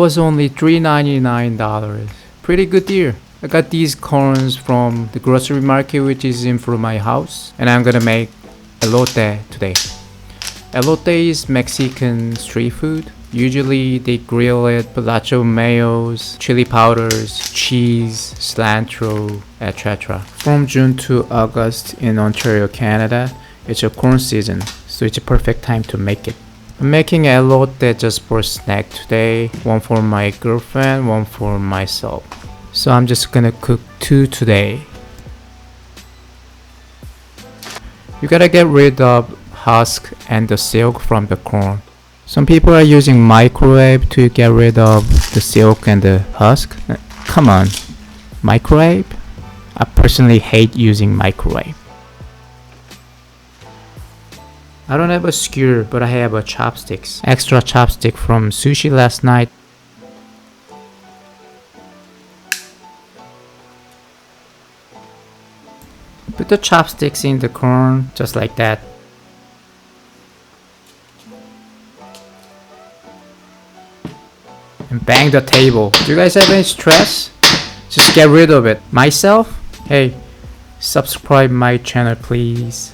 was only $3.99. Pretty good deal. I got these corns from the grocery market which is in front of my house, and I'm gonna make elote today. Elote is Mexican street food. Usually they grill it with lots of mayos, chili powders, cheese, cilantro, etc. From June to August in Ontario, Canada, it's a corn season, so it's a perfect time to make it. I'm making elote just for snack today, one for my girlfriend, one for myself. So I'm just gonna cook 2 today. You gotta get rid of husk and the silk from the corn. Some people are using microwave to get rid of the silk and the husk. Come on, microwave? I personally hate using microwave. I don't have a skewer, but I have a chopsticks. Extra chopstick from sushi last night. Put the chopsticks in the corn, just like that. And bang the table. Do you guys have any stress? Just get rid of it. Myself? Hey, subscribe my channel please.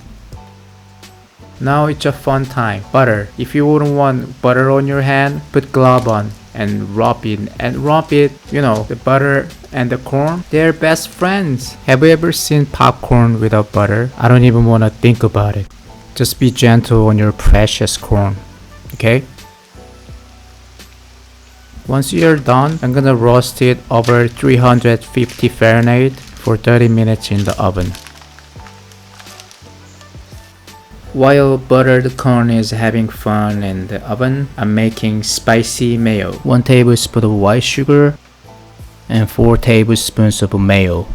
Now it's a fun time. Butter. If you wouldn't want butter on your hand, put glove on and rub it. You know, the butter and the corn, they're best friends. Have you ever seen popcorn without butter? I don't even want to think about it. Just be gentle on your precious corn, okay? Once you're done, I'm gonna roast it over 350 Fahrenheit for 30 minutes in the oven. While buttered corn is having fun in the oven, I'm making spicy mayo. 1 tablespoon of white sugar and 4 tablespoons of mayo.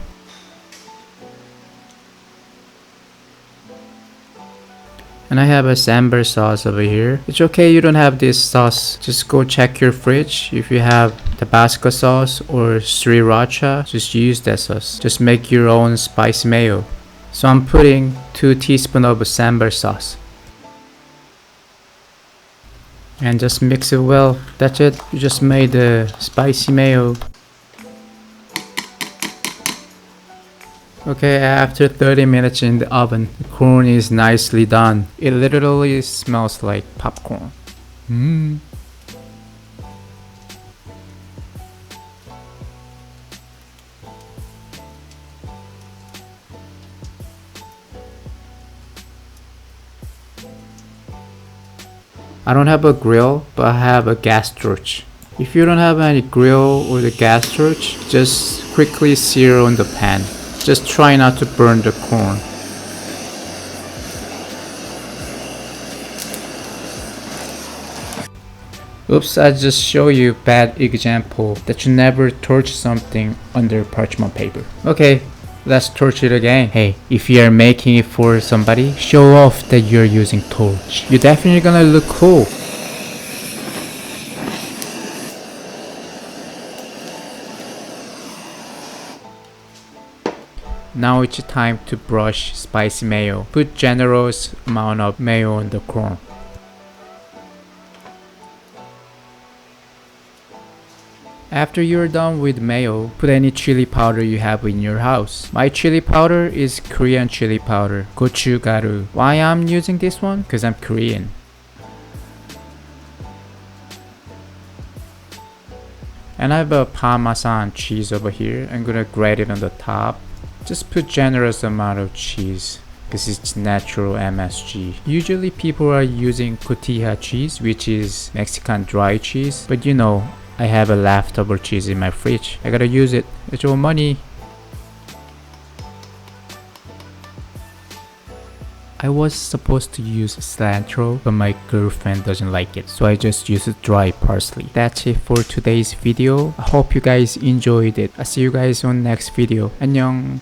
And I have a sambal sauce over here. It's okay you don't have this sauce. Just go check your fridge. If you have Tabasco sauce or sriracha, just use that sauce. Just make your own spicy mayo. So I'm putting 2 teaspoons of sambal sauce. And just mix it well. That's it. You just made the spicy mayo. Okay, after 30 minutes in the oven, the corn is nicely done. It literally smells like popcorn. I don't have a grill, but I have a gas torch. If you don't have any grill or the gas torch, just quickly sear on the pan. Just try not to burn the corn. Oops, I just show you bad example that you never torch something under parchment paper. Okay, let's torch it again. Hey, if you are making it for somebody, show off that you're using torch. You're definitely gonna look cool. Now it's time to brush spicy mayo. Put generous amount of mayo on the corn. After you're done with mayo, put any chili powder you have in your house. My chili powder is Korean chili powder, gochugaru. Why I'm using this one? Because I'm Korean. And I have a Parmesan cheese over here. I'm gonna grate it on the top. Just put generous amount of cheese because it's natural MSG. Usually people are using Cotija cheese, which is Mexican dry cheese, but you know, I have a leftover cheese in my fridge. I gotta use it. It's all money. I was supposed to use cilantro, but my girlfriend doesn't like it, so I just used dry parsley. That's it for today's video. I hope you guys enjoyed it. I'll see you guys on next video. 안녕.